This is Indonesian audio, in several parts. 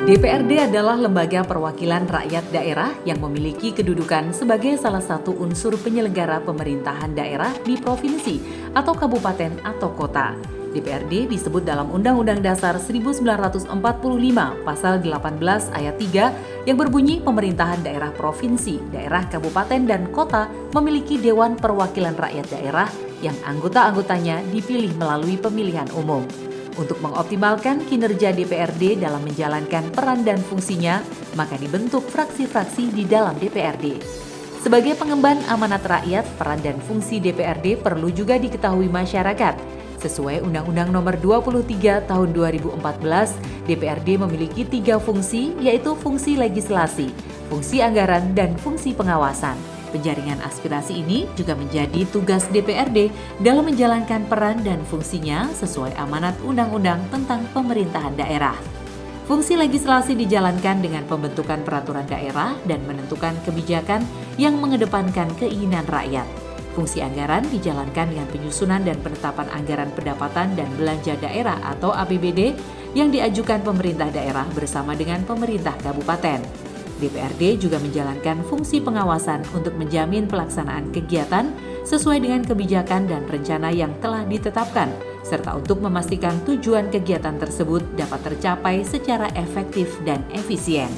DPRD adalah lembaga perwakilan rakyat daerah yang memiliki kedudukan sebagai salah satu unsur penyelenggara pemerintahan daerah di provinsi atau kabupaten atau kota. DPRD disebut dalam Undang-Undang Dasar 1945 Pasal 18 Ayat 3 yang berbunyi pemerintahan daerah provinsi, daerah kabupaten dan kota memiliki Dewan Perwakilan Rakyat Daerah yang anggota-anggotanya dipilih melalui pemilihan umum. Untuk mengoptimalkan kinerja DPRD dalam menjalankan peran dan fungsinya, maka dibentuk fraksi-fraksi di dalam DPRD. Sebagai pengemban amanat rakyat, peran dan fungsi DPRD perlu juga diketahui masyarakat. Sesuai Undang-Undang Nomor 23 Tahun 2014, DPRD memiliki 3 fungsi, yaitu fungsi legislasi, fungsi anggaran, dan fungsi pengawasan. Penjaringan aspirasi ini juga menjadi tugas DPRD dalam menjalankan peran dan fungsinya sesuai amanat Undang-Undang tentang Pemerintahan Daerah. Fungsi legislasi dijalankan dengan pembentukan peraturan daerah dan menentukan kebijakan yang mengedepankan keinginan rakyat. Fungsi anggaran dijalankan dengan penyusunan dan penetapan anggaran pendapatan dan belanja daerah atau APBD yang diajukan pemerintah daerah bersama dengan pemerintah kabupaten. DPRD juga menjalankan fungsi pengawasan untuk menjamin pelaksanaan kegiatan sesuai dengan kebijakan dan rencana yang telah ditetapkan, serta untuk memastikan tujuan kegiatan tersebut dapat tercapai secara efektif dan efisien.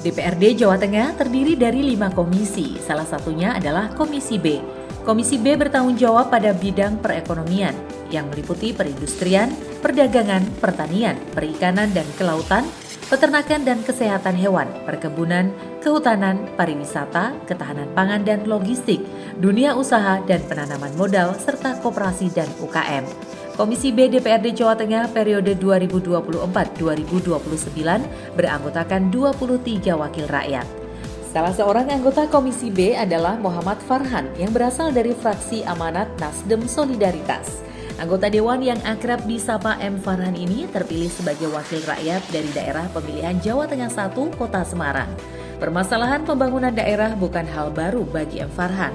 DPRD Jawa Tengah terdiri dari 5 komisi, salah satunya adalah Komisi B. Komisi B bertanggung jawab pada bidang perekonomian yang meliputi perindustrian, perdagangan, pertanian, perikanan dan kelautan, peternakan dan kesehatan hewan, perkebunan, kehutanan, pariwisata, ketahanan pangan dan logistik, dunia usaha dan penanaman modal, serta koperasi dan UKM. Komisi B DPRD Jawa Tengah periode 2024-2029 beranggotakan 23 wakil rakyat. Salah seorang anggota Komisi B adalah Muhammad Farhan yang berasal dari fraksi Amanat Nasdem Solidaritas. Anggota Dewan yang akrab disapa M. Farhan ini terpilih sebagai wakil rakyat dari daerah pemilihan Jawa Tengah 1, Kota Semarang. Permasalahan pembangunan daerah bukan hal baru bagi M. Farhan.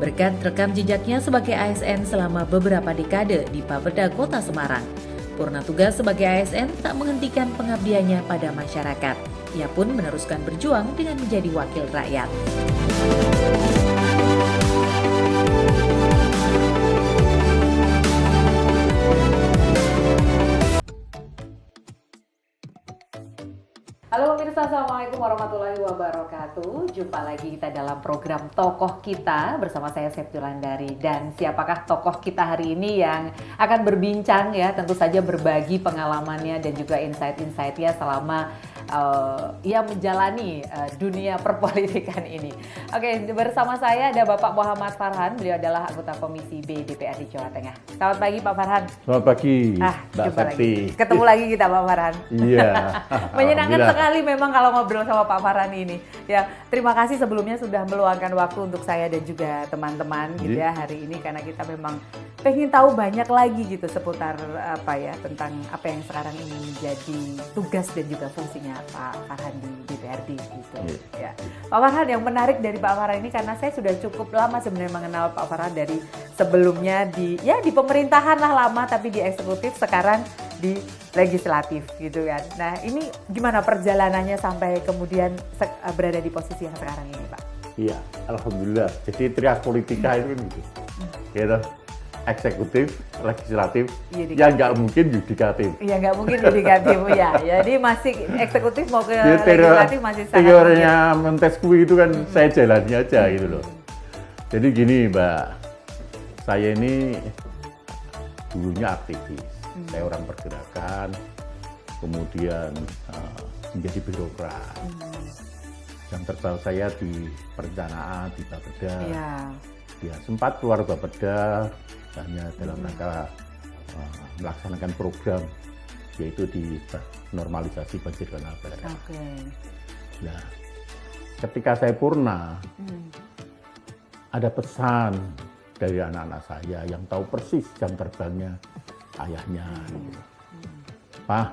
Berkat rekam jejaknya sebagai ASN selama beberapa dekade di Bapeda Kota Semarang, purna tugas sebagai ASN tak menghentikan pengabdiannya pada masyarakat. Ia pun meneruskan berjuang dengan menjadi wakil rakyat. Halo pemirsa, Assalamualaikum warahmatullahi wabarakatuh. Jumpa lagi kita dalam program Tokoh Kita bersama saya Septiulandari. Dan siapakah tokoh kita hari ini yang akan berbincang ya, tentu saja berbagi pengalamannya dan juga insight-insightnya selama ia menjalani dunia perpolitikan ini. Oke, bersama saya ada Bapak Muhammad Farhan. Beliau adalah anggota Komisi B DPRD Jawa Tengah. Selamat pagi Pak Farhan. Selamat pagi, Mbak Septi. Ketemu lagi kita Pak Farhan. Iya. Menyenangkan sekali memang kalau ngobrol sama Pak Farhan ini. Ya, terima kasih sebelumnya sudah meluangkan waktu untuk saya dan juga teman-teman gitu ya hari ini, karena kita memang pengen tahu banyak lagi gitu seputar tentang apa yang sekarang ini menjadi tugas dan juga fungsinya Pak Farhan di DPRD gitu. Ya. Pak Farhan, yang menarik dari Pak Farhan ini karena saya sudah cukup lama sebenarnya mengenal Pak Farhan dari sebelumnya di pemerintahan lah lama, tapi di eksekutif, sekarang di legislatif gitu kan. Nah, ini gimana perjalanannya sampai kemudian berada di posisi yang sekarang ini, Pak? Iya, alhamdulillah. Jadi trias politika itu kan gitu. Gitu. Eksekutif, legislatif, yang nggak mungkin yudikatif. Iya, nggak mungkin yudikatif ya. Jadi masih eksekutif mau ke legislatif masih sangat teorinya Montesquieu itu kan saya jalani aja gitu loh. Jadi gini Mbak, saya ini dulunya aktivis. Saya orang pergerakan, kemudian menjadi birokrat. Jam terbang saya di perencanaan, di Bapeda. Ya, sempat keluar Bapeda hanya dalam rangka melaksanakan program, yaitu di normalisasi banjir kanal daerah. Nah, ketika saya purna, ada pesan dari anak-anak saya yang tahu persis jam terbangnya ayahnya. Pak,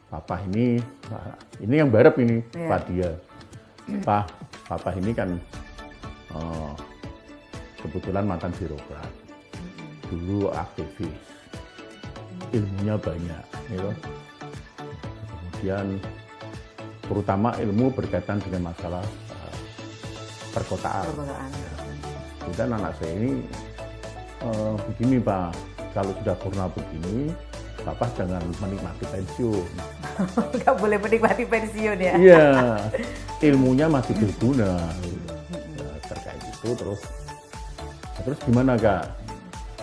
papa ini yang barep ini, Pak dia. Pak, papa ini kan kebetulan mantan birokrat. Dulu aktivis, ilmunya banyak, gitu. kemudian terutama ilmu berkaitan dengan masalah perkotaan. Kemudian anak saya ini begini Pak, kalau sudah purna begini, Bapak jangan menikmati pensiun. Nggak boleh menikmati pensiun ya? Iya, ilmunya masih berguna. Nah, terkait itu terus gimana Kak?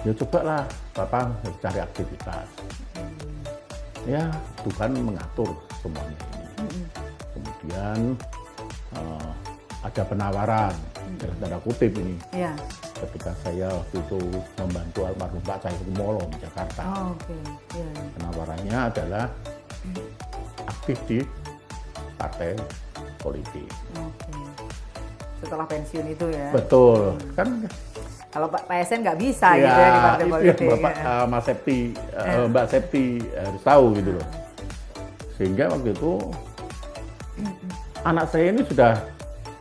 Ya cobalah Bapak cari aktivitas. Ya Tuhan mengatur semuanya ini. Kemudian ada penawaran, dalam tanda kutip ini. Ya. Ketika saya waktu itu membantu almarhum Pak Cahyokumolo di Jakarta. Oh, oke. Ya. Penawarannya adalah aktif di partai politik. Oke. Setelah pensiun itu ya? Betul, kan kalau Pak PSN nggak bisa gitu ya di partai itu politik. yang Bapak Mas Septi, Mbak Septi harus tahu gitu loh. Sehingga waktu itu anak saya ini sudah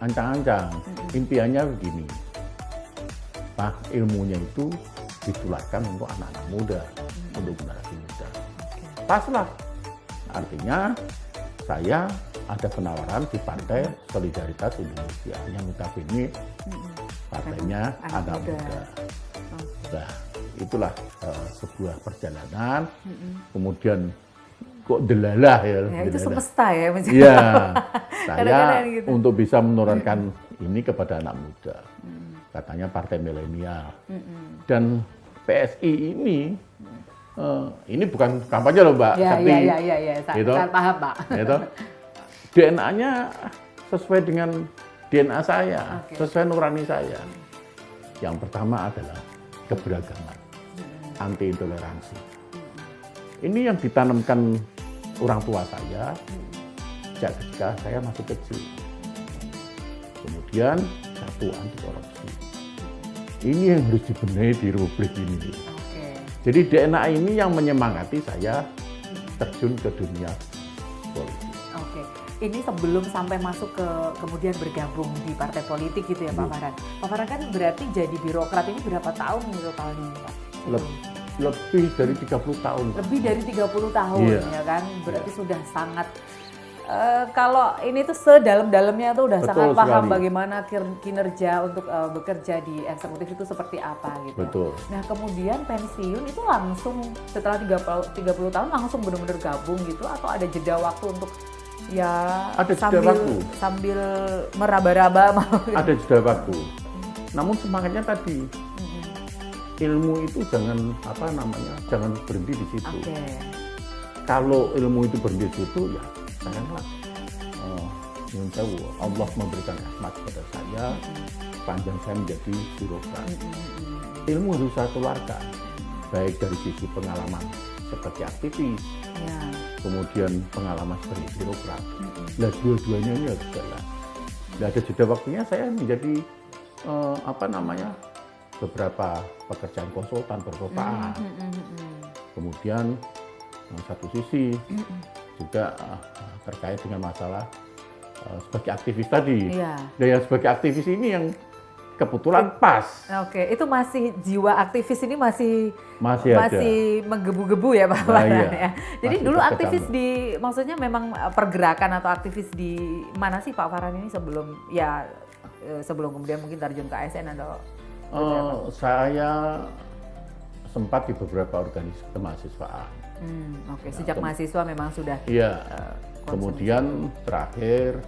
ancang-ancang, impiannya begini, Pak, ilmunya itu ditularkan untuk anak-anak muda, untuk generasi muda. Pas lah, artinya saya ada penawaran di Partai Solidaritas Indonesia yang notabene partainya anak muda. Nah, itulah sebuah perjalanan. Kemudian kok delalah ya. Ya itu semesta ya. Iya, saya Kadang-kadang gitu. untuk bisa menurunkan ini kepada anak muda. Katanya partai milenial. Dan PSI ini bukan kampanye loh Mbak. Ya, Septi. ya. Gitu. Saya paham Pak. Gitu. DNA-nya sesuai dengan DNA saya, sesuai nurani saya. Yang pertama adalah keberagaman, anti intoleransi. Ini yang ditanamkan orang tua saya sejak ketika saya masih kecil. Kemudian satu, anti korupsi. Ini yang harus dibenahi di Republik ini. Jadi DNA ini yang menyemangati saya terjun ke dunia politik. Oke. Ini sebelum sampai masuk ke kemudian bergabung di partai politik gitu ya Pak Farhan. Pak Farhan kan berarti jadi birokrat ini berapa tahun nih totalnya Pak? Lebih dari 30 tahun. Lebih dari 30 tahun ya kan? Berarti sudah sangat kalau ini tuh sedalam-dalamnya tuh udah Betul sangat paham sekali. bagaimana kinerja untuk bekerja di eksekutif itu seperti apa gitu. Betul. Nah kemudian pensiun itu langsung setelah 30 tahun langsung benar-benar gabung gitu atau ada jeda waktu untuk ya Ada jeda waktu. sambil meraba-raba mau gitu. Ada jeda waktu. Namun semangatnya tadi ilmu itu jangan jangan berhenti di situ. Oke. Kalau ilmu itu berhenti di situ ya sayanglah. Nyun sewu, Allah memberikan rahmat kepada saya, panjang saya menjadi birokrat. Ilmu harus saya tularkan, baik dari sisi pengalaman sebagai aktivis, kemudian pengalaman sebagai birokrat. Nah, dua-duanya ini harus jalan. Nah, ada jeda waktunya saya menjadi beberapa pekerjaan konsultan perkotaan. Kemudian satu sisi juga terkait dengan masalah sebagai aktivis tadi. Nah, yang sebagai aktivis ini yang kebetulan pas. Oke, itu masih jiwa aktivis ini masih ada. menggebu-gebu ya Pak Farhan ya. Jadi Masih dulu terketang. aktivis maksudnya memang pergerakan atau aktivis di mana sih Pak Farhan ini sebelum kemudian mungkin terjun ke ASN atau saya sempat di beberapa organisasi kemahasiswaan. Sejak mahasiswa memang sudah. Iya. Kemudian terakhir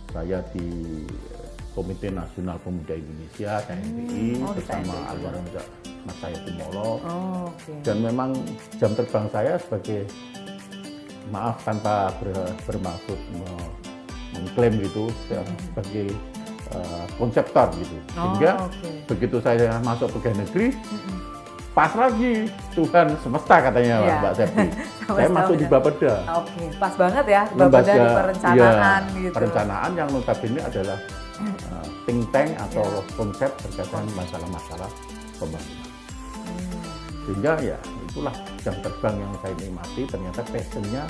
saya di Komite Nasional Pemuda Indonesia KNPI bersama almarhum Mas Cahyokumolo. Dan memang jam terbang saya sebagai tanpa bermaksud mengklaim gitu sebagai konseptor gitu. Sehingga begitu saya masuk pegawai negeri, pas lagi Tuhan semesta katanya Mbak Septi. Saya masuk di Bapeda. Pas banget ya Bapeda di perencanaan gitu. Perencanaan yang notabene adalah think tank atau konsep berkaitan masalah-masalah pembangunan. Sehingga ya itulah jam terbang yang saya nikmati, ternyata passionnya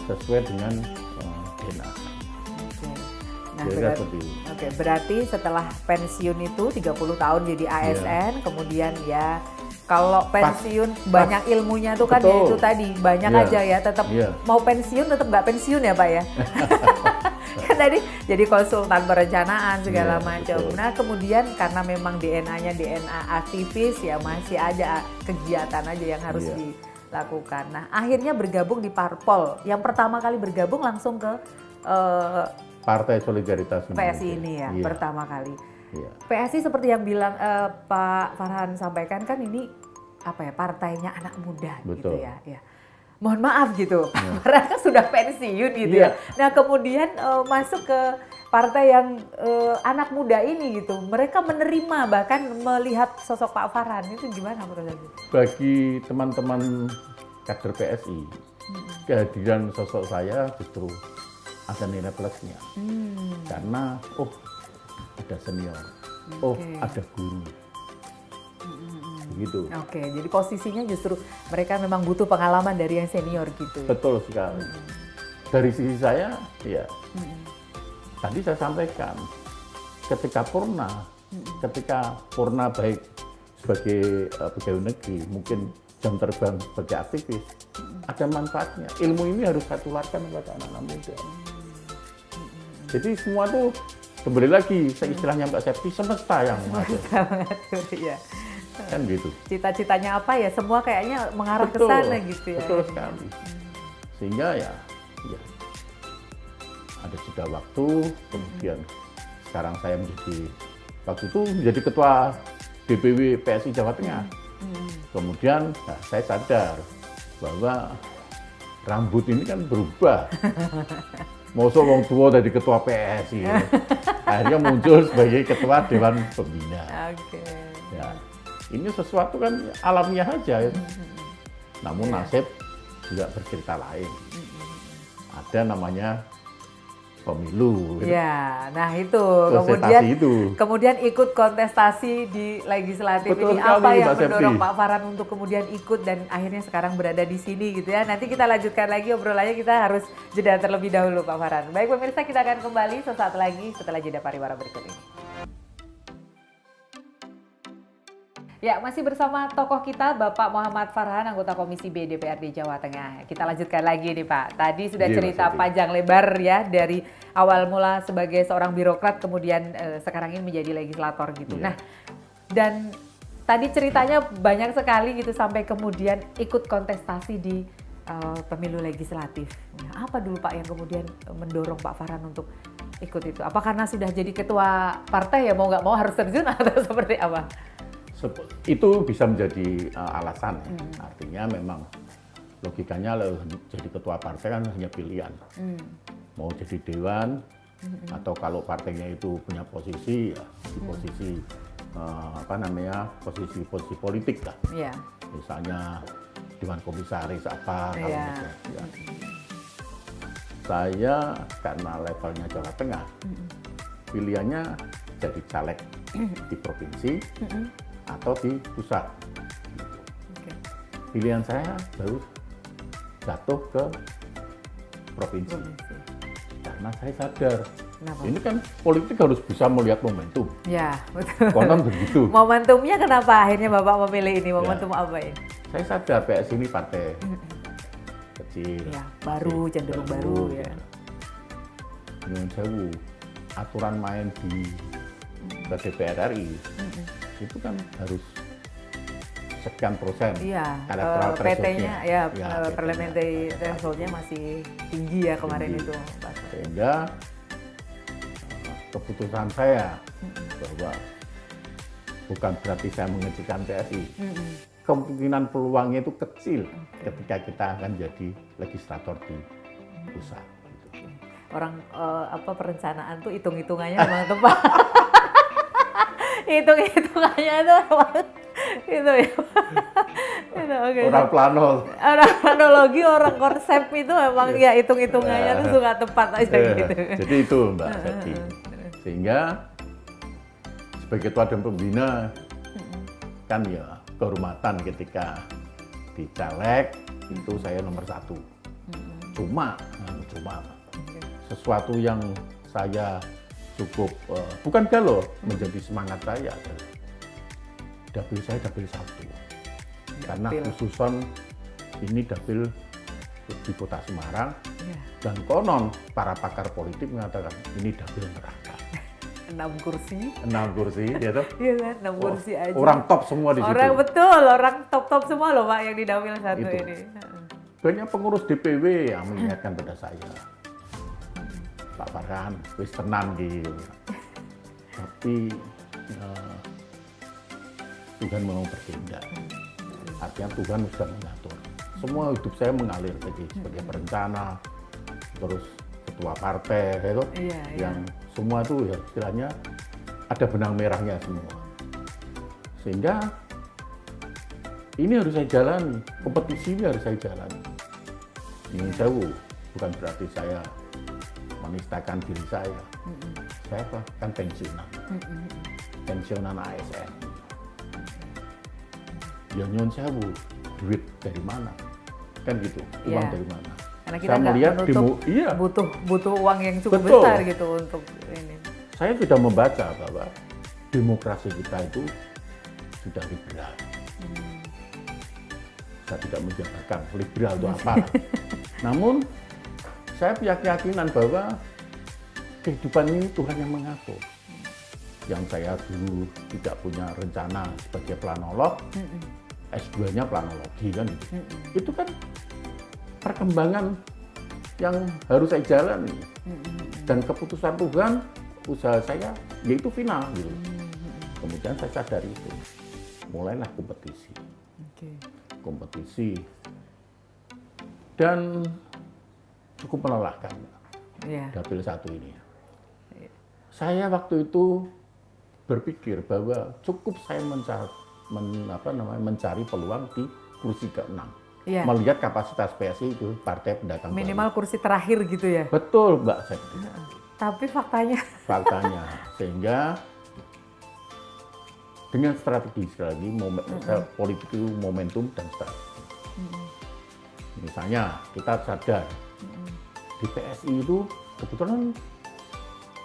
sesuai dengan DNA. Nah, berarti setelah pensiun itu 30 tahun jadi ASN, kemudian ya Kalau pensiun banyak ilmunya tuh kan Betul. itu tadi banyak Iya. aja ya, tetap Iya. mau pensiun tetap nggak pensiun ya Pak ya. Kan tadi jadi konsultan perencanaan segala Iya, macam. betul. Nah kemudian karena memang DNA-nya DNA aktivis ya masih ada kegiatan aja yang harus Iya. dilakukan. Nah akhirnya bergabung di Parpol. Yang pertama kali bergabung langsung ke Partai Solidaritas PSI Indonesia. ini ya Iya, pertama kali. iya. PSI seperti yang bilang Pak Farhan sampaikan kan ini apa ya partainya anak muda gitu Betul. ya. Ya. Mohon maaf gitu, Pak Farhan kan sudah pensiun gitu Iya. ya. Nah kemudian masuk ke partai yang anak muda ini gitu. Mereka menerima bahkan melihat sosok Pak Farhan itu gimana menurut Anda? Bagi teman-teman kader PSI, kehadiran sosok saya justru ada nilai plusnya. Karena ada senior, Oke. ada guru. Begitu. Oke, jadi posisinya justru mereka memang butuh pengalaman dari yang senior gitu. Betul sekali. Dari sisi saya, ya tadi saya sampaikan, ketika Purna baik sebagai pegawai negeri, mungkin jam terbang sebagai aktivis, ada manfaatnya. Ilmu ini harus saya tularkan kepada anak-anak muda. Jadi semua tuh kembali lagi, istilahnya Mbak Septi, semesta yang mengatur. Iya. Kan gitu. Cita-citanya apa ya? Semua kayaknya mengarah ke sana gitu ya. Betul sekali. Sehingga ya ada jeda waktu, kemudian sekarang saya waktu itu menjadi ketua DPW PSI Jawa Tengah. Kemudian saya sadar bahwa rambut ini kan berubah. Mosok wong tua dari ketua PSI. Akhirnya muncul sebagai ketua Dewan Pembina. Oke. Ya, ini sesuatu kan alamiah aja. Namun nasib juga bercerita lain. Ada namanya pemilu. Ya, nah itu Kontestasi itu. kemudian ikut kontestasi di legislatif. Betul Ini sekali, apa yang Mbak Septi. mendorong Pak Farhan untuk kemudian ikut dan akhirnya sekarang berada di sini gitu ya. Nanti kita lanjutkan lagi obrolannya, kita harus jeda terlebih dahulu Pak Farhan. Baik pemirsa, kita akan kembali sesaat lagi setelah jeda pariwara berikut ini. Ya, masih bersama tokoh kita Bapak Muhammad Farhan, anggota Komisi B DPRD Jawa Tengah. Kita lanjutkan lagi nih Pak. Tadi sudah Iya, cerita Mas Edi. panjang lebar ya dari awal mula sebagai seorang birokrat kemudian sekarang ini menjadi legislator gitu. Iya. Nah, dan tadi ceritanya banyak sekali gitu sampai kemudian ikut kontestasi di pemilu legislatif. Nah, apa dulu Pak yang kemudian mendorong Pak Farhan untuk ikut itu? Apa karena sudah jadi ketua partai ya mau nggak mau harus terjun atau seperti apa? Itu bisa menjadi alasan. Artinya memang logikanya jadi ketua partai kan hanya pilihan. Mau jadi dewan atau kalau partainya itu punya posisi ya di posisi posisi politik lah. Iya. Misalnya dewan komisaris apa kalau Iya. gitu, ya. Saya karena levelnya Jawa Tengah, pilihannya jadi caleg di provinsi atau di pusat. Oke. Pilihan saya baru jatuh ke provinsi. Karena saya sadar, Kenapa? ini kan politik harus bisa melihat momentum. Ya, betul. Konon begitu. Momentumnya kenapa akhirnya Bapak memilih ini? Momentum apa ini? Saya sadar PS ini partai kecil. Ya, baru, cenderung baru ya. Nyuwun sewu, aturan main di DPR RI itu kan harus sekian persen. Iya, electoral PT-nya ya, PT-nya. parliamentary threshold-nya masih tinggi ya kemarin Tinggi. itu. Pak. Sehingga keputusan saya bahwa bukan berarti saya mengecilkan PSI. Kemungkinan peluangnya itu kecil ketika kita akan jadi legislator di pusat. Gitu. Orang perencanaan tuh hitung-hitungannya memang tepat. Hitung-hitungannya itu memang itu ya. Itu, oke. Orang plano. Orang kronologi, orang konsep itu memang ya hitung-hitungannya tuh suka tepat aja gitu. Jadi itu Mbak Septi. Sehingga sebagai ketua dan pembina kan ya kehormatan ketika di caleg itu saya nomor 1. Cuma sesuatu yang saya cukup bukan galau menjadi semangat saya adalah dapil saya dapil 1. karena Dapil. khususon ini dapil di kota Semarang Iya. dan konon para pakar politik mengatakan ini dapil neraka. 6 kursi. 6 kursi, gitu. Iya kan, 6 kursi aja. Orang top semua di situ. Orang betul, orang top-top semua loh Pak yang di dapil 1 Itu. ini. Banyak pengurus DPW yang mengingatkan pada saya, Pak Farhan, wis tenan gitu. Tapi Tuhan mau bertindak. Artinya Tuhan sudah mengatur. Semua hidup saya mengalir jadi sebagai perencana, terus ketua partai, gitu. Iya, iya. Yang semua itu ya istilahnya ada benang merahnya semua. Sehingga ini harus saya jalani, kompetisi ini harus saya jalani. Ini jauh, bukan berarti saya menistakan diri saya. Saya kan pensiunan, pensiunan ASN. Ya nyun sewu, duit dari mana? Kan gitu, uang Iya. dari mana? Karena kita Saya nggak melihat menutup iya, butuh uang yang cukup Betul. besar gitu untuk ini. saya sudah membaca bahwa demokrasi kita itu sudah liberal. Saya tidak menjabarkan liberal itu apa. Namun saya punya keyakinan bahwa kehidupan ini Tuhan yang mengatur. Yang saya dulu tidak punya rencana sebagai planolog, S2-nya planologi kan gitu. Itu kan perkembangan yang harus saya jalani. Dan keputusan Tuhan, usaha saya yaitu final gitu. Kemudian saya sadari itu. Mulailah kompetisi. Oke. Kompetisi dan cukup melelahkan Iya. dapil 1 ini. Saya waktu itu berpikir bahwa cukup saya mencari peluang di kursi ke-6. Iya. Melihat kapasitas PSI itu partai pendatang baru. Minimal kursi terakhir gitu ya. Betul Mbak Sekti. Tapi faktanya Faktanya. Sehingga dengan strategi sekali lagi, politik itu momentum dan strategi. Misalnya kita sadar di PSI itu kebetulan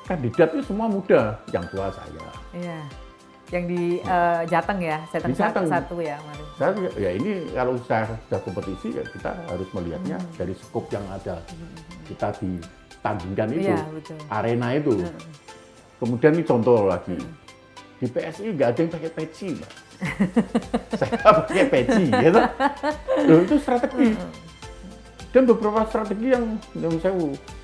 kandidatnya semua muda, yang tua saya. iya. Yang di Jateng ya, Di Jateng. 1 ya kemarin. Saya ya ini kalau saya sudah kompetisi ya kita harus melihatnya dari skop yang ada. Kita ditandingkan itu, Iya, betul. arena itu. Kemudian ini contoh lagi. Di PSI nggak ada yang pakai peci, Mbak. Saya pakai peci, gitu. Loh, itu strategi. Dan beberapa strategi yang saya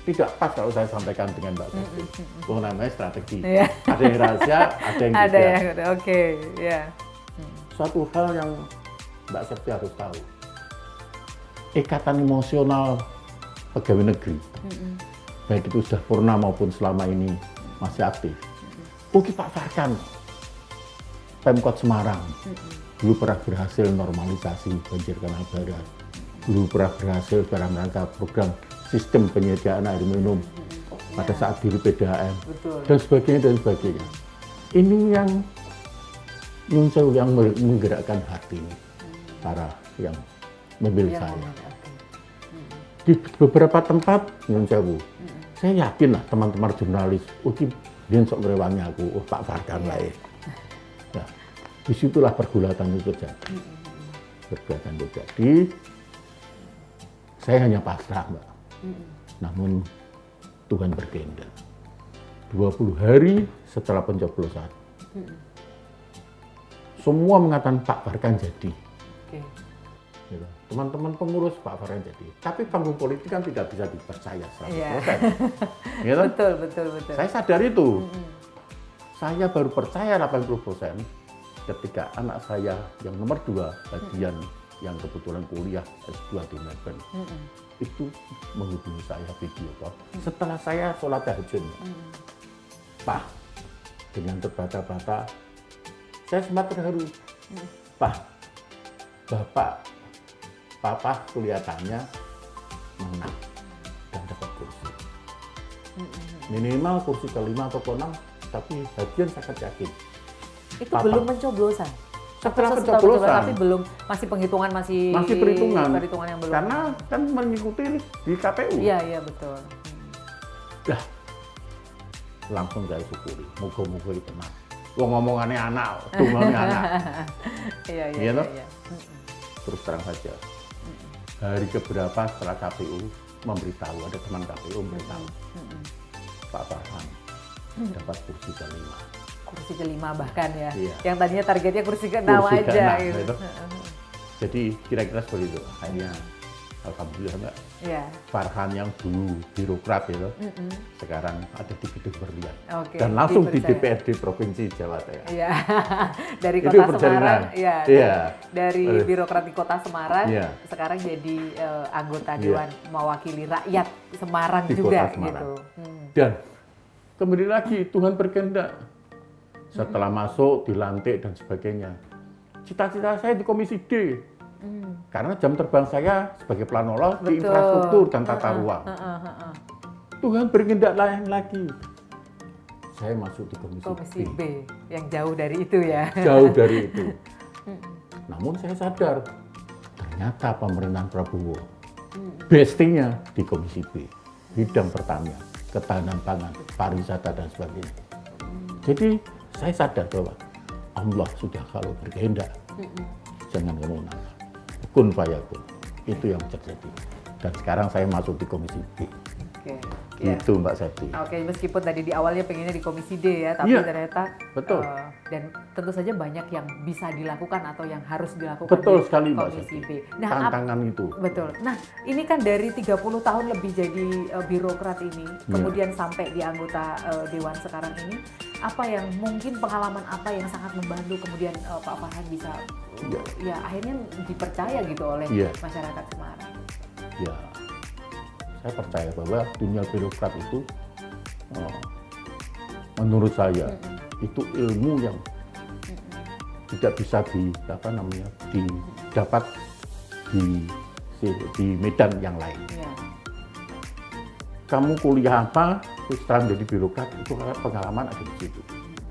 tidak pas kalau saya sampaikan dengan Mbak Sekti. Oh, namanya strategi. Iya. Ada yang rahasia, ada yang Ada tidak. ya, oke, ya. Suatu hal yang Mbak Septi harus tahu. Ikatan emosional pegawai negeri, baik itu sudah purna maupun selama ini masih aktif. Oke Pak Farhan, Pemkot Semarang, dulu pernah berhasil normalisasi banjir kanal barat, dulu pernah berhasil dalam rangka program sistem penyediaan air minum pada saat diri PDAM, Betul. dan sebagainya dan sebagainya. Ini yang Nyun Sewu yang menggerakkan hati para yang memilih Yang saya. ngomong, oke. Di beberapa tempat Nyun Sewu, saya yakin lah teman-teman jurnalis, dia sok ngerewangi aku, Pak Farhan lah ya. Nah, disitulah pergulatan itu terjadi. Pergulatan itu terjadi, saya hanya pasrah Mbak. Namun Tuhan berkehendak. 20 hari setelah pencoblosan, semua mengatakan Pak Farhan jadi. Oke. Gitu. Teman-teman pengurus Pak Farhan jadi. Tapi panggung politik kan tidak bisa dipercaya 100%. Iya. Gitu? Betul. Saya sadar itu. Saya baru percaya 80% ketika anak saya yang nomor 2, bagian yang kebetulan kuliah S2 di Melbourne, itu menghubungi saya video call. Setelah saya sholat tahajud, Pak, dengan terbata-bata, saya sempat terharu. Pak, Bapak, Papa kelihatannya menang dan dapat kursi. Minimal kursi ke-5 atau ke-6, tapi bagian sangat yakin. Itu Papa. belum pencoblosan. Setelah Setelah pencoblosan, tapi belum, masih penghitungan masih perhitungan yang belum. karena kan mengikuti di KPU. Iya betul. Lah, langsung saya syukuri. Moga-moga itu tenang. Wong ngomongannya anak, tunggalnya anak. Iya. Iya toh? terus terang saja. Hari keberapa setelah KPU memberitahu, ada teman KPU memberitahu, Pak Farhan dapat kursi kelima. Kursi kelima bahkan ya. Iya. Yang tadinya targetnya kursi ke-6 Kursi aja ke-6, gitu. gitu. Jadi kira-kira seperti itu. Akhirnya alhamdulillah Mbak, Iya. Farhan yang dulu birokrat itu, sekarang ada di Gedung Berlian. Oke, Dan langsung di dipercaya. DPRD Provinsi Jawa Tengah. Iya. Dari Itu Kota perjalanan. Semarang, ya. Iya. Dari birokrat di Kota Semarang, Iya. sekarang jadi anggota Iya. Dewan Mewakili Rakyat Semarang Di juga Kota Semarang. gitu. Dan kembali lagi Tuhan berkehendak. Setelah masuk, dilantik dan sebagainya. Cita-cita saya di Komisi D. Karena jam terbang saya sebagai planolog di Betul. infrastruktur dan tata ruang. Tuhan berkehendak lain lagi. Saya masuk di Komisi B. B yang jauh dari itu ya. Jauh dari itu. Namun saya sadar, ternyata pemerintahan Prabowo bestinya di Komisi B. Bidang pertanian, ketahanan pangan, pariwisata dan sebagainya. Jadi saya sadar bahwa Allah sudah kalau berkehendak, jangan kamu nangkap. Kun fayakun, itu yang terjadi. Dan sekarang saya masuk di Komisi B. Oke. Ya. Itu Mbak Septi. Oke, meskipun tadi di awalnya pengennya di Komisi D ya, tapi Iya, ternyata betul. Dan tentu saja banyak yang bisa dilakukan atau yang harus dilakukan Betul di sekali Mbak Komisi Septi. B. Nah, Tantangan itu. betul. Nah, ini kan dari 30 tahun lebih jadi birokrat ini, kemudian sampai di anggota dewan sekarang ini, apa yang mungkin pengalaman apa yang sangat membantu kemudian Pak Farhan bisa ya akhirnya dipercaya gitu oleh Iya. masyarakat Semarang. Ya, saya percaya bahwa dunia birokrat itu, menurut saya, itu ilmu yang tidak bisa didapat di medan yang lain. Iya. Kamu kuliah apa, terus setelah menjadi birokrat, itu pengalaman ada di situ.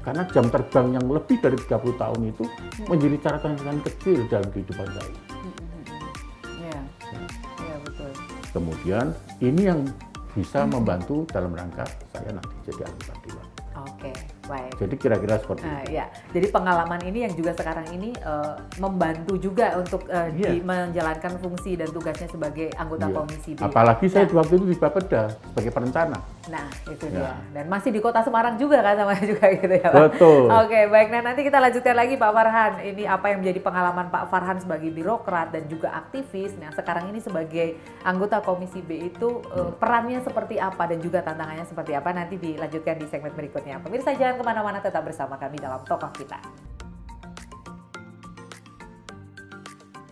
Karena jam terbang yang lebih dari 30 tahun itu menjadi catatan kecil dalam kehidupan saya. Iya. Iya, betul. Kemudian ini yang bisa membantu dalam rangka saya nanti jadi anggota dewan. Oke, baik. Jadi kira-kira seperti itu. Ya, jadi pengalaman ini yang juga sekarang ini membantu juga untuk Iya. menjalankan fungsi dan tugasnya sebagai anggota Iya. Komisi B. Apalagi saya Nah, waktu itu di Bapeda sebagai perencana. Nah, itu Ya. dia. Dan masih di Kota Semarang juga kan sama juga gitu ya, Pak? Betul. Oke, baik. Nah, nanti kita lanjutkan lagi Pak Farhan. Ini apa yang menjadi pengalaman Pak Farhan sebagai birokrat dan juga aktivis. Nah, sekarang ini sebagai anggota Komisi B itu perannya seperti apa dan juga tantangannya seperti apa, nanti dilanjutkan di segmen berikutnya. Pemirsa jangan kemana-mana, tetap bersama kami dalam Tokoh Kita.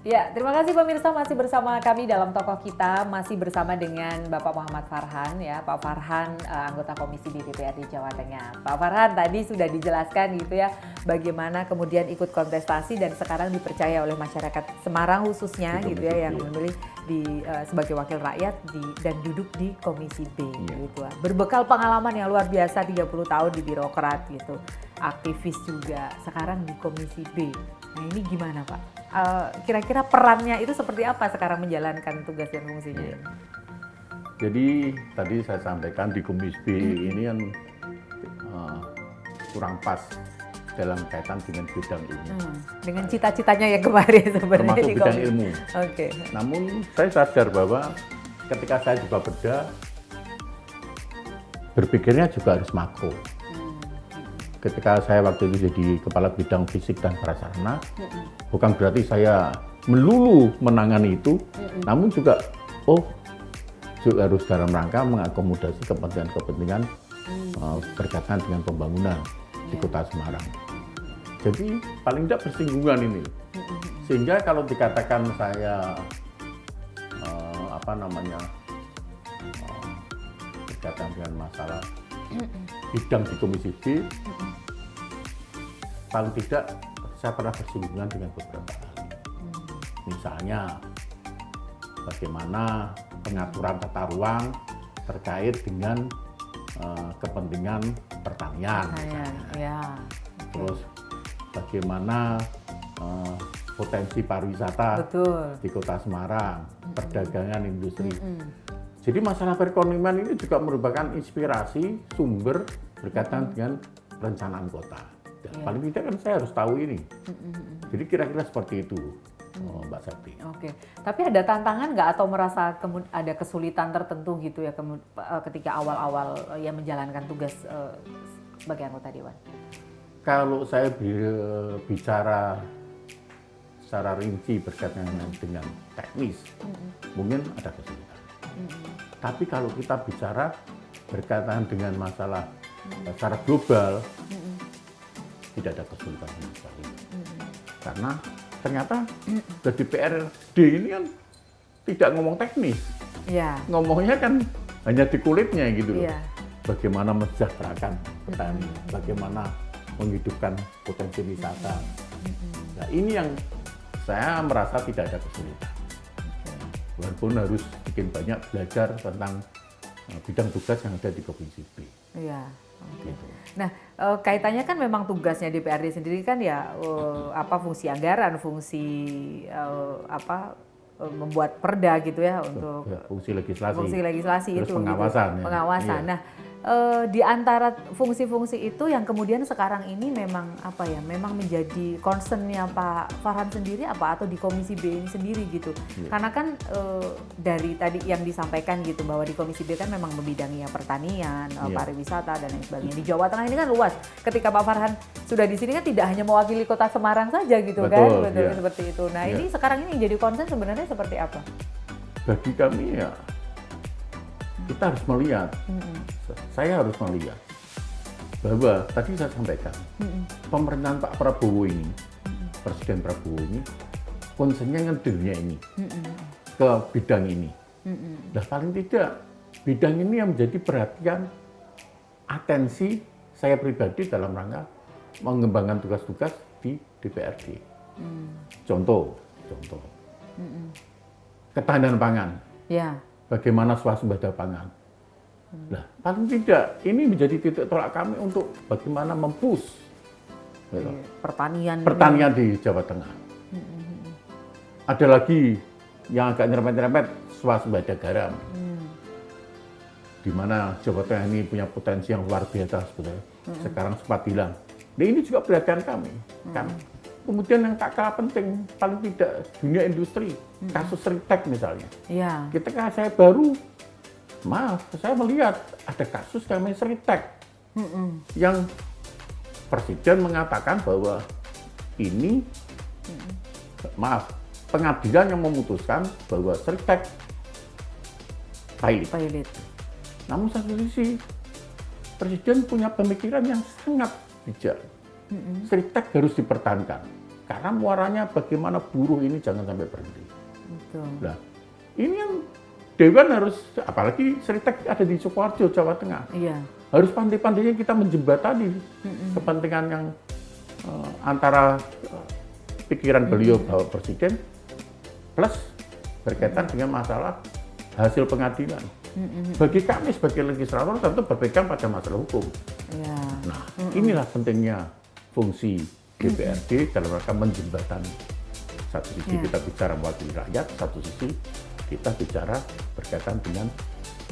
Ya, terima kasih pemirsa masih bersama kami dalam Tokoh Kita, masih bersama dengan Bapak Muhammad Farhan ya, Pak Farhan anggota Komisi di DPRD Jawa Tengah. Pak Farhan tadi sudah dijelaskan gitu ya, bagaimana kemudian ikut kontestasi dan sekarang dipercaya oleh masyarakat Semarang khususnya Di gitu Komisi ya, yang B. memilih sebagai wakil rakyat dan duduk di Komisi B Iya. gitu. Berbekal pengalaman yang luar biasa 30 tahun di birokrat gitu, aktivis juga, sekarang di Komisi B. Nah ini gimana Pak? Kira-kira perannya itu seperti apa sekarang menjalankan tugas dan fungsinya? Iya. Jadi tadi saya sampaikan di Komisi B ini kan kurang pas dalam kaitan dengan bidang ini. Dengan cita-citanya yang kemarin sebenarnya Termasuk di bidang Komisi. ilmu. Oke. Namun saya sadar bahwa ketika saya di Bapeda, berpikirnya juga harus makro. Ketika saya waktu itu jadi kepala bidang fisik dan prasarana, bukan berarti saya melulu menangani itu, namun juga juga harus dalam rangka mengakomodasi kepentingan-kepentingan berkaitan dengan pembangunan di Kota Semarang. Jadi paling tidak bersinggungan ini, sehingga kalau dikatakan saya berkaitan dengan masalah bidang di Komisi B, paling tidak saya pernah bersinggungan dengan beberapa hal. Misalnya bagaimana pengaturan tata ruang terkait dengan kepentingan pertanian. misalnya. Ya. Terus bagaimana potensi pariwisata Betul. di Kota Semarang, perdagangan, industri. Jadi masalah perekonomian ini juga merupakan inspirasi sumber berkaitan dengan perencanaan kota. Dan paling tidak kan saya harus tahu ini. Jadi kira-kira seperti itu. Mbak Sakti. Oke, tapi ada tantangan nggak atau merasa ada kesulitan tertentu gitu ya ketika awal-awal ya menjalankan tugas sebagai anggota dewan? Kalau saya bicara secara rinci berkaitan dengan teknis, mungkin ada kesulitan. Tapi kalau kita bicara berkaitan dengan masalah secara global, tidak ada kesulitan sama sekali. Karena ternyata dari DPRD ini kan tidak ngomong teknis, ngomongnya kan hanya di kulitnya gitu loh. Bagaimana mensejahterakan petani, bagaimana menghidupkan potensi wisata. Nah ini yang saya merasa tidak ada kesulitan. Walaupun harus bikin banyak belajar tentang bidang tugas yang ada di Provinsi B. Iya. Gitu. Nah, kaitannya kan memang tugasnya DPRD sendiri kan ya fungsi anggaran, fungsi membuat perda gitu ya untuk fungsi legislasi. Fungsi legislasi terus itu pengawasan. gitu. Ya. Pengawasan. Iya. Nah, di antara fungsi-fungsi itu yang kemudian sekarang ini memang memang menjadi concern-nya Pak Farhan sendiri atau di Komisi B ini sendiri gitu. Iya. Karena kan dari tadi yang disampaikan gitu bahwa di Komisi B kan memang membidangi pertanian, pariwisata dan lain sebagainya. Di Jawa Tengah ini kan luas. Ketika Pak Farhan sudah di sini kan tidak hanya mewakili Kota Semarang saja gitu. Betul, kan, seperti itu. Nah, ini sekarang ini jadi concern sebenarnya seperti apa? Bagi kami ya kita harus melihat, saya harus melihat bahwa tadi saya sampaikan pemerintahan Pak Prabowo ini, Presiden Prabowo ini, concernnya kan dunia ini ke bidang ini. Nah paling tidak bidang ini yang menjadi perhatian, atensi saya pribadi dalam rangka mengembangkan tugas-tugas di DPRD. Contoh, ketahanan pangan. Ya. Bagaimana swasembada pangan. Nah, paling tidak ini menjadi titik tolak kami untuk bagaimana mempush pertanian di Jawa Tengah. Ada lagi yang agak nyerempet-nyerempet swasembada garam. Di mana Jawa Tengah ini punya potensi yang luar biasa sebetulnya. Sekarang sempat hilang. Nah, ini juga perhatian kami. Kemudian yang tak kalah penting, paling tidak dunia industri, kasus Ritek misalnya. Ya. Ketika saya saya melihat ada kasus namanya Ritek, yang Presiden mengatakan bahwa ini, pengadilan yang memutuskan bahwa Ritek pilot. Namun satu sisi, Presiden punya pemikiran yang sangat bijak. Ritek harus dipertahankan karena muaranya bagaimana buruh ini jangan sampai berhenti. Betul. Nah, ini yang Dewan harus, apalagi Ritek ada di Sukoharjo, Jawa Tengah. Iya. Harus pandai-pandainya kita menjembatani kepentingan yang antara pikiran beliau Bapak Presiden plus berkaitan dengan masalah hasil pengadilan. Bagi kami sebagai legislator tentu berpegang pada masalah hukum. Ya. Nah, inilah pentingnya fungsi DPRD dalam rangka menjembatani. Satu sisi kita bicara mewakili rakyat, satu sisi kita bicara berkaitan dengan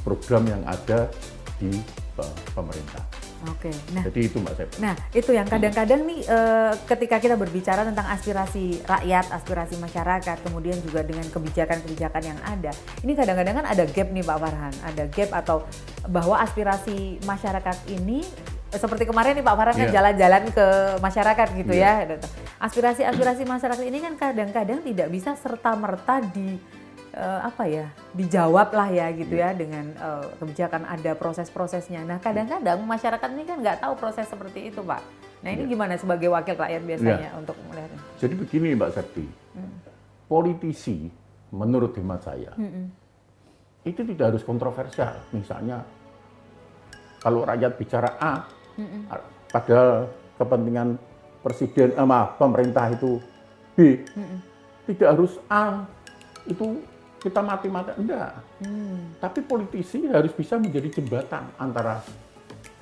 program yang ada di pemerintah. Oke. Jadi itu Mbak Septi. Nah, itu yang kadang-kadang nih ketika kita berbicara tentang aspirasi rakyat, aspirasi masyarakat, kemudian juga dengan kebijakan-kebijakan yang ada, ini kadang-kadang kan ada gap nih Pak Farhan, ada gap atau bahwa aspirasi masyarakat ini seperti kemarin nih Pak Farhan kan jalan-jalan ke masyarakat gitu ya. Aspirasi-aspirasi masyarakat ini kan kadang-kadang tidak bisa serta-merta dijawab lah ya gitu ya dengan kebijakan ada proses-prosesnya. Nah kadang-kadang masyarakat ini kan nggak tahu proses seperti itu Pak. Nah ini gimana sebagai wakil rakyat biasanya untuk melihatnya? Jadi begini Mbak Septi, politisi menurut hemat saya itu tidak harus kontroversial. Misalnya kalau rakyat bicara A, padahal kepentingan presiden, pemerintah itu B, tidak harus A itu kita mati-mati, enggak. Tapi politisi harus bisa menjadi jembatan antara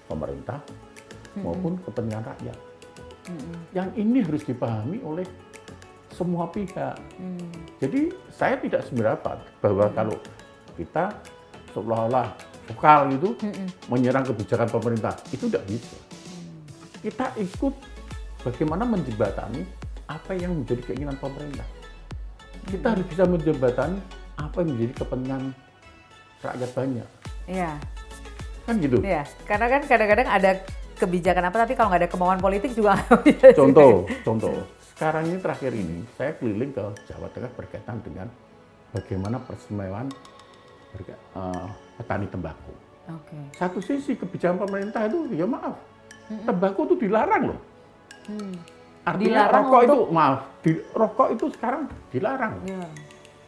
pemerintah maupun kepentingan rakyat. Yang ini harus dipahami oleh semua pihak. Jadi saya tidak seberapa bahwa kalau kita seolah-olah vokal itu menyerang kebijakan pemerintah, itu tidak bisa. Kita ikut bagaimana menjembatani apa yang menjadi keinginan pemerintah. Kita harus bisa menjembatani apa yang menjadi kepentingan rakyat banyak. Iya. Kan gitu. Iya, karena kan kadang-kadang ada kebijakan apa, tapi kalau nggak ada kemauan politik juga nggak bisa. Contoh. Sekarang ini terakhir ini, saya keliling ke Jawa Tengah berkaitan dengan bagaimana persemaian petani tembakau. Oke. Satu sisi kebijakan pemerintah itu, ya maaf, tembakau itu dilarang loh. Artinya Dilarang rokok untuk- itu, rokok itu sekarang dilarang. Iya.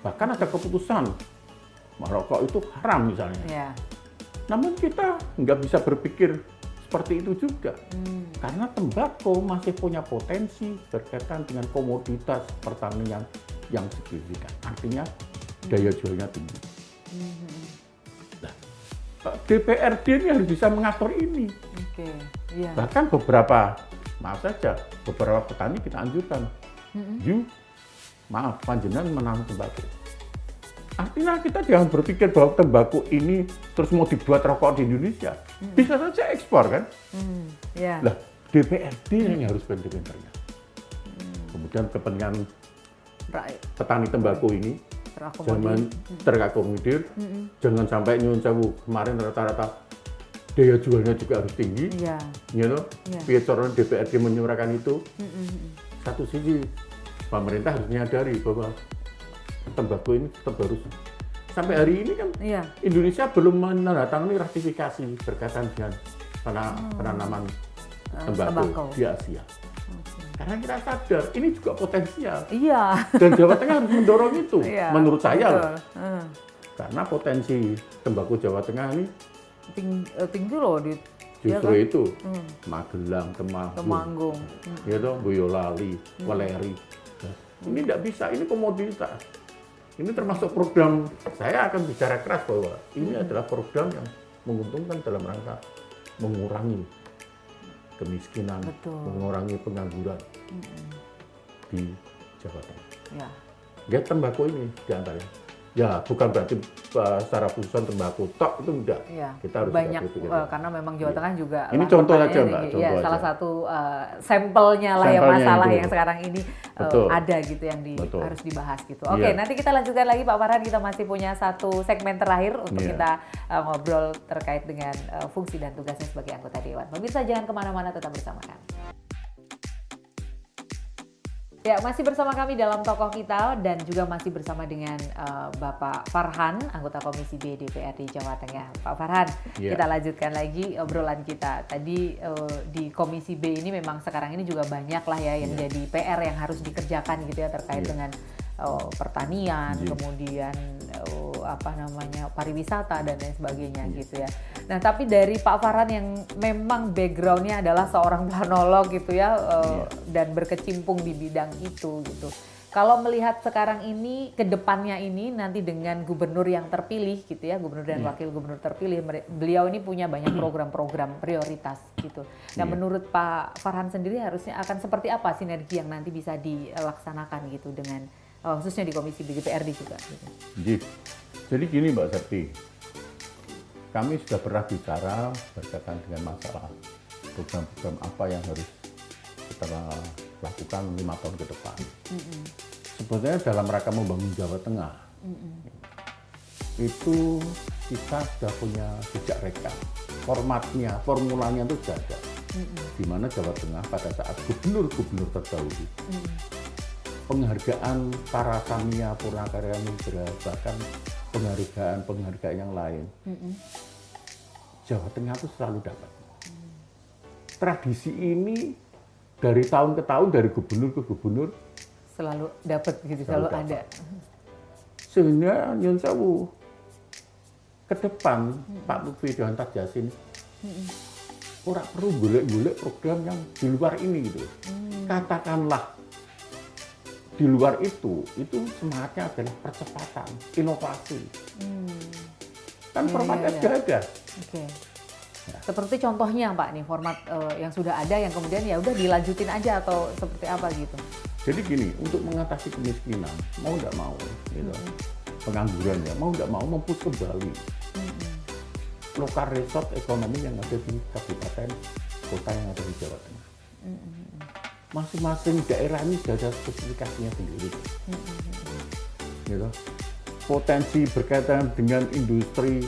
Bahkan ada keputusan, rokok itu haram misalnya. Iya. Namun kita nggak bisa berpikir seperti itu juga. Karena tembakau masih punya potensi berkaitan dengan komoditas pertanian yang signifikan. Artinya daya jualnya tinggi. Nah, DPRD ini harus bisa mengatur ini. Oke. Iya. Bahkan beberapa petani kita anjurkan, panjenengan menanam tembakau. Artinya kita jangan berpikir bahwa tembakau ini terus mau dibuat rokok di Indonesia. Bisa saja ekspor kan? Iya. Lah, DPRD yang harus pinter-pinternya. Kemudian kepentingan Right. petani tembakau ini Terakomodir. jangan terakomodir, jangan sampai nyuwun sewu kemarin rata-rata daya jualnya juga harus tinggi, Iya. gitu. Iya. Piye caranya DPRD menyuarakan itu? Satu sisi pemerintah harus menyadari bahwa tembakau ini tetap harus sampai hari ini kan Iya. Indonesia belum menandatangani ratifikasi berkaitan dengan penanaman tembakau tembakau. di Asia. Karena kita sadar ini juga potensial Iya. dan Jawa Tengah harus mendorong itu. Iya, Menurut saya betul. loh. Karena potensi tembakau Jawa Tengah ini Tinggi loh di justru kan? itu Magelang, Temanggung, Temanggung. ya toh, Boyolali, Weleri. Nah, ini tidak bisa, ini komoditas. Ini termasuk program, saya akan bicara keras bahwa ini adalah program yang menguntungkan dalam rangka mengurangi kemiskinan, Betul. mengurangi pengangguran di Jawa Tengah. Ya. Ya tembakau ini diantaranya. Ya bukan berarti secara khusus tembakau tok itu enggak. Iya. Kita harus Banyak berpikir. karena memang Jawa Tengah juga Ini lahan contoh pertanian saja, Mbak, tinggi. contoh Ya, aja. salah satu sampelnya lah ya Sampelnya masalah itu. yang sekarang ini Betul. ada gitu yang Betul. harus dibahas gitu. Oke, Iya. nanti kita lanjutkan lagi Pak Farhan, kita masih punya satu segmen terakhir untuk Iya. kita ngobrol terkait dengan fungsi dan tugasnya sebagai anggota Dewan. Pemirsa jangan kemana-mana, tetap bersama kami. Ya, masih bersama kami dalam Tokoh Kita dan juga masih bersama dengan Bapak Farhan, anggota Komisi B DPRD Jawa Tengah. Pak Farhan, Iya. kita lanjutkan lagi obrolan kita. Tadi di Komisi B ini memang sekarang ini juga banyak lah ya yang jadi PR yang harus dikerjakan gitu ya terkait Iya. dengan pertanian, Iya. kemudian pariwisata dan lain sebagainya gitu ya. Nah, tapi dari Pak Farhan yang memang backgroundnya adalah seorang planolog gitu ya, dan berkecimpung di bidang itu gitu. Kalau melihat sekarang ini, ke depannya ini nanti dengan gubernur yang terpilih gitu ya, gubernur dan wakil gubernur terpilih, beliau ini punya banyak program-program prioritas gitu. Nah, menurut Pak Farhan sendiri harusnya akan seperti apa sinergi yang nanti bisa dilaksanakan gitu dengan khususnya di Komisi DPRD juga gitu. Jadi gini Mbak Septi, kami sudah pernah bicara berkaitan dengan masalah program-program apa yang harus kita lakukan 5 tahun ke depan. Sebetulnya dalam rangka membangun Jawa Tengah, itu kita sudah punya jejak rekam. Formatnya, formulanya itu sudah ada. Di mana Jawa Tengah pada saat gubernur-gubernur terdahulu, penghargaan para Samia, Purnakarya Nugra, bahkan penghargaan yang lain, Jawa Tengah itu selalu dapat. Tradisi ini dari tahun ke tahun, dari gubernur ke gubernur, Selalu dapat gitu, Selalu selalu ada. sehingga nyun sewu ke depan Pak Lutfi Dewan Tajasin ora perlu golek-golek program yang di luar ini gitu. Katakanlah di luar itu semangatnya adalah percepatan, inovasi. Kan formatnya iya. sudah ada. Oke. Seperti contohnya Pak nih format yang sudah ada yang kemudian ya udah dilanjutin aja atau seperti apa gitu. Jadi gini, untuk mengatasi kemiskinan, mau nggak mau, gitu, pengangguran ya, mau nggak mau mempush kembali lokal resort ekonomi yang ada di kabupaten kota yang ada di Jawa Tengah. Masing-masing daerah ini sudah ada spesifikasinya sendiri. gitu. Potensi berkaitan dengan industri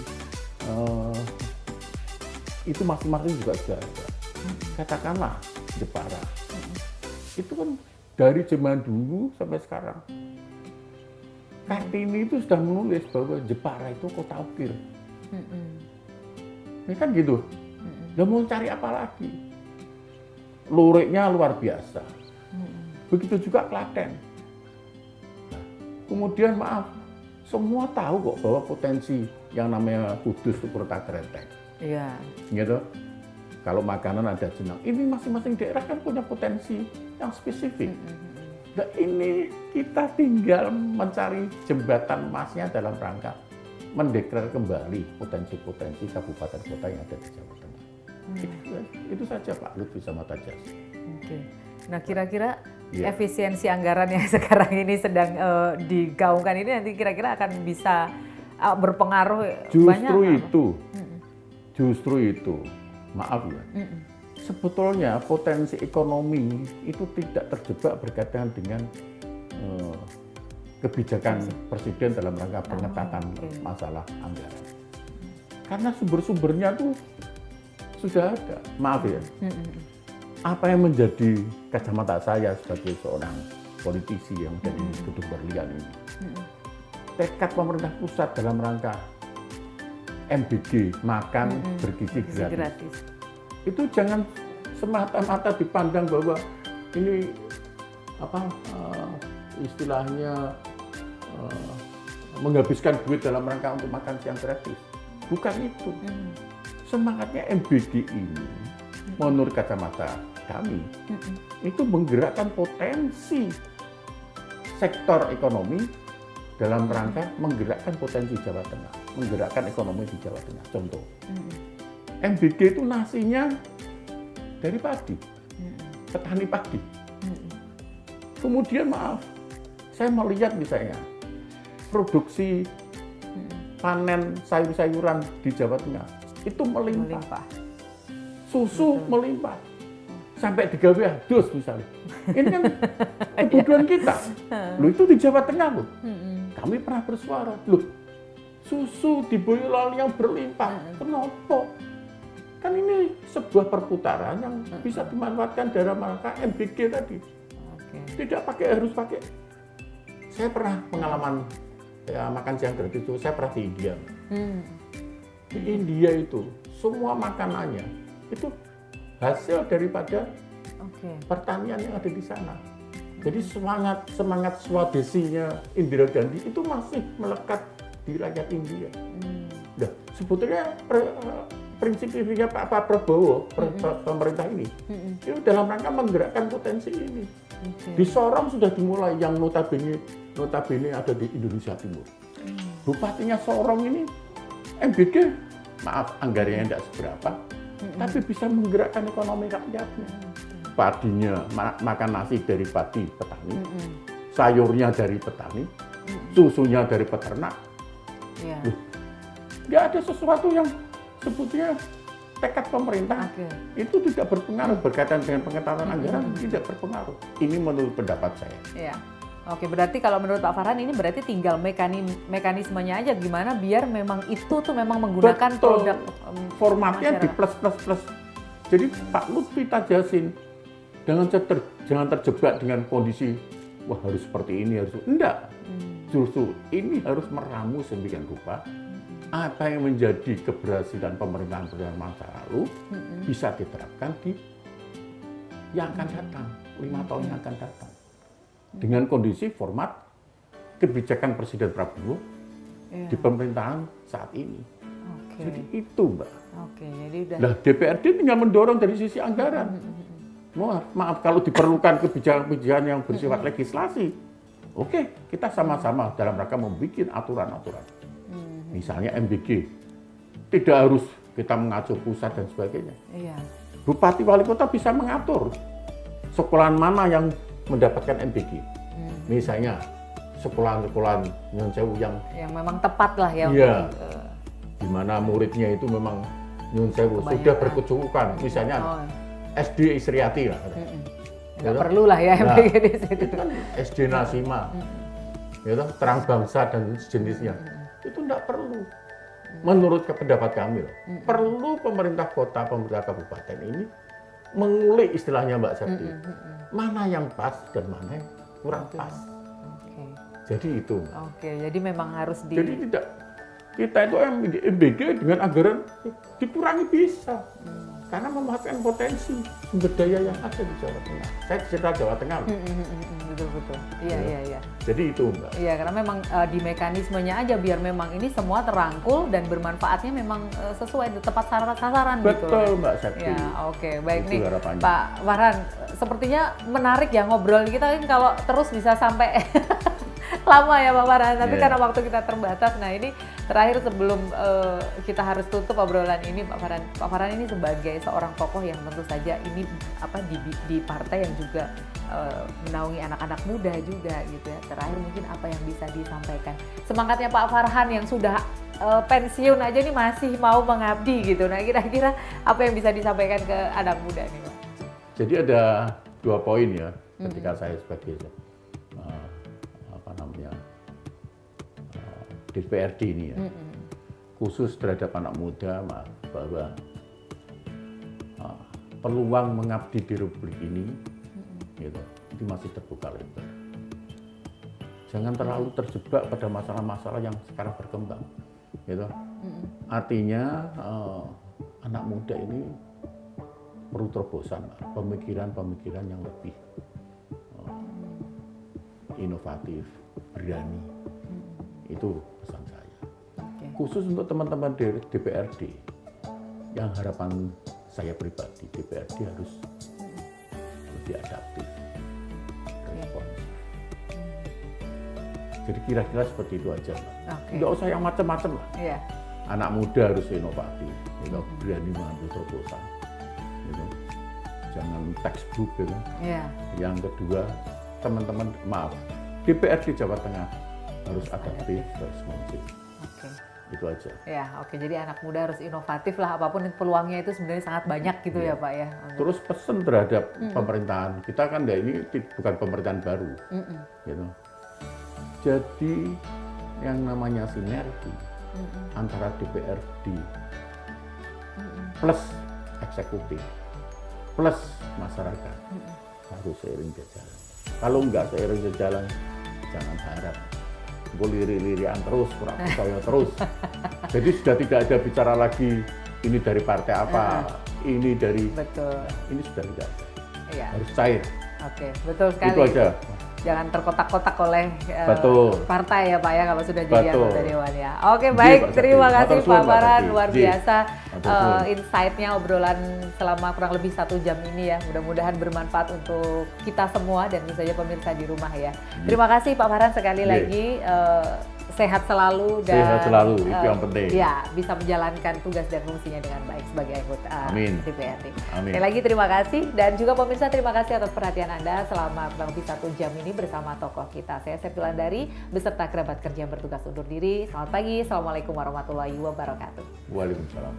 itu masing-masing juga sudah ada. Katakanlah Jepara, itu kan dari zaman dulu sampai sekarang. Kartini itu sudah menulis bahwa Jepara itu kota ukir. Ini kan gitu. Udah mau cari apa lagi? Luriknya luar biasa. Begitu juga Klaten. Nah, kemudian maaf, semua tahu kok bahwa potensi yang namanya Kudus itu kota Kretek. Iya. Gitu. Kalau makanan ada jenang. Ini masing-masing daerah kan punya potensi yang spesifik. Nah ini kita tinggal mencari jembatan emasnya dalam rangka mendeklar kembali potensi-potensi kabupaten kota yang ada di Jawa Tengah. Itu saja Pak Lutfi sama Tajas. Oke. Nah kira-kira efisiensi anggaran yang sekarang ini sedang digaungkan ini nanti kira-kira akan bisa berpengaruh banyak? Justru itu, maaf ya. Sebetulnya potensi ekonomi itu tidak terjebak berkaitan dengan kebijakan presiden dalam rangka pengetatan masalah anggaran. Karena sumber-sumbernya tuh sudah ada. Maaf ya. Apa yang menjadi kacamata saya sebagai seorang politisi yang ada di Gedung Berlian ini? Tekad pemerintah pusat dalam rangka MBG, makan bergizi gratis. Itu jangan semata-mata dipandang bahwa ini istilahnya menghabiskan duit dalam rangka untuk makan siang gratis. Bukan itu. Semangatnya MBG ini menurut kacamata kami itu menggerakkan potensi sektor ekonomi dalam rangka menggerakkan potensi Jawa Tengah, menggerakkan ekonomi di Jawa Tengah. Contoh, MBG itu nasinya dari padi, petani padi. Kemudian maaf, saya melihat misalnya produksi panen sayur-sayuran di Jawa Tengah itu melimpah. Susu melimpah. Sampai digawe adus misalnya. Ini kan kebutuhan kita. Loh itu di Jawa Tengah loh. Kami pernah bersuara, loh susu di Boyolali yang berlimpah. Kenapa? Kan ini sebuah perputaran yang bisa dimanfaatkan dalam rangka MBG tadi. Tidak harus pakai. Saya pernah pengalaman makan siang gratis itu, saya pernah di India. Di India itu semua makanannya itu hasil daripada pertanian yang ada di sana. Jadi semangat swadesinya Indira Gandhi itu masih melekat di rakyat India. Nah, sebetulnya prinsip intinya Pak Prabowo, pemerintah ini, itu dalam rangka menggerakkan potensi ini. Di Sorong sudah dimulai yang notabene ada di Indonesia Timur. Bupatinya Sorong ini MBG, maaf anggarannya tidak seberapa, tapi bisa menggerakkan ekonomi rakyatnya. Padinya makan nasi dari padi petani, sayurnya dari petani, susunya dari peternak. Nggak ada sesuatu yang sebetulnya tekad pemerintah itu tidak berpengaruh berkaitan dengan pengetatan anggaran, tidak berpengaruh. Ini menurut pendapat saya. Iya. Oke, berarti kalau menurut Pak Farhan ini berarti tinggal mekanismenya aja gimana biar memang itu tuh memang menggunakan produk formatnya di plus. Jadi Pak Lutfi Tajasin jangan terjebak dengan kondisi wah harus seperti ini enggak. Justru ini harus meramu sedemikian rupa apa yang menjadi keberhasilan pemerintahan masa lalu bisa diterapkan di yang akan datang, 5 tahun yang akan datang. Dengan kondisi format kebijakan Presiden Prabowo di pemerintahan saat ini. Jadi itu Mbak. Jadi udah. Nah DPRD tinggal mendorong dari sisi anggaran. Maaf kalau diperlukan kebijakan-kebijakan yang bersifat legislasi. Oke, kita sama-sama dalam rangka membuat aturan-aturan. Misalnya MBG. Tidak harus kita mengatur pusat dan sebagainya. Bupati wali kota bisa mengatur sekolahan mana yang mendapatkan MBG. Misalnya sekolahan-sekolahan Nyun Sewu yang memang tepat lah ya. Di mana muridnya itu memang Nyun Sewu sudah berkecukupan. Misalnya SD Isriati lah. Nggak perlu lah ya MBG di situ. Itu kan SD Nasima. ya toh, terang bangsa dan sejenisnya. Itu tidak perlu. Menurut pendapat kami, perlu pemerintah kota, pemerintah kabupaten ini mengulik istilahnya Mbak Septi. Mana yang pas dan mana yang kurang pas. Oke. Jadi itu. Oke, jadi memang harus Jadi tidak, kita itu MBG dengan anggaran dikurangi bisa. Karena memanfaatkan potensi sumber daya yang ada di Jawa Tengah. Saya cerita Jawa Tengah. Betul. Iya. Jadi itu Mbak. Iya, karena memang di mekanismenya aja biar memang ini semua terangkul dan bermanfaatnya memang sesuai tepat sasaran gitu. Betul Mbak Septi. Ya, oke. Baik Itu nih harapannya. Pak Farhan, sepertinya menarik ya ngobrol kita kan kalau terus bisa sampai lama ya Pak Farhan, tapi Iya. karena waktu kita terbatas. Nah ini terakhir sebelum kita harus tutup obrolan ini Pak Farhan ini sebagai seorang tokoh yang tentu saja ini di partai yang juga menaungi anak-anak muda juga gitu ya. Terakhir mungkin apa yang bisa disampaikan? Semangatnya Pak Farhan yang sudah pensiun aja nih masih mau mengabdi gitu. Nah kira-kira apa yang bisa disampaikan ke anak muda nih Pak? Jadi ada 2 poin ya ketika saya sebagai DPRD ini ya, khusus terhadap anak muda, bahwa peluang mengabdi di Republik ini, gitu, itu masih terbuka lebar. Jangan terlalu terjebak pada masalah-masalah yang sekarang berkembang, gitu. Artinya anak muda ini perlu terobosan, pemikiran-pemikiran yang lebih inovatif, berani. Itu pesan saya. Khusus untuk teman-teman dari DPRD, yang harapan saya pribadi, DPRD harus lebih adaptif, respons. Jadi kira-kira seperti itu aja, Mbak. Nggak usah yang macam-macam lah. Iya. Anak muda harus inovatif, berani mengambil terobosan. Gitu. Jangan textbook gitu. Iya. Yang kedua, teman-teman, DPRD Jawa Tengah harus adaptif, responsif. Oke. Itu aja. Ya, oke. Jadi anak muda harus inovatif lah, apapun peluangnya itu sebenarnya sangat banyak gitu ya Pak ya. Terus pesan terhadap pemerintahan, kita kan ya ini bukan pemerintahan baru. Gitu. Jadi yang namanya sinergi antara DPRD plus eksekutif plus masyarakat harus seiring sejalan. Kalau nggak seiring sejalan, jangan harap. Gue lirik-lirikan terus, kurang percaya terus. Jadi sudah tidak ada bicara lagi ini dari partai apa, ini dari, Betul. ini sudah tidak ada. Iya. Harus cair. Oke, betul sekali. Itu aja. Jangan terkotak-kotak oleh Betul. partai ya Pak ya kalau sudah jadi Betul. anggota Dewan ya. Oke, baik. Pak Terima Septi. kasih Matur suwun, Pak Pak Farhan, Septi. luar Ji. biasa Matur suwun. insight-nya obrolan selama kurang lebih 1 jam ini ya. Mudah-mudahan bermanfaat untuk kita semua dan tentu saja pemirsa di rumah ya. Terima kasih Pak Farhan sekali Ji. lagi. Sehat selalu dan Sehat selalu, itu yang penting. Ya, bisa menjalankan tugas dan fungsinya dengan baik sebagai anggota Amin. DPRD. Amin. Sekali lagi terima kasih dan juga pemirsa terima kasih atas perhatian Anda selama kurang lebih 1 jam ini bersama tokoh kita. Saya Septi Wulandari beserta kerabat kerja yang bertugas undur diri. Selamat pagi, Assalamualaikum warahmatullahi wabarakatuh. Waalaikumsalam.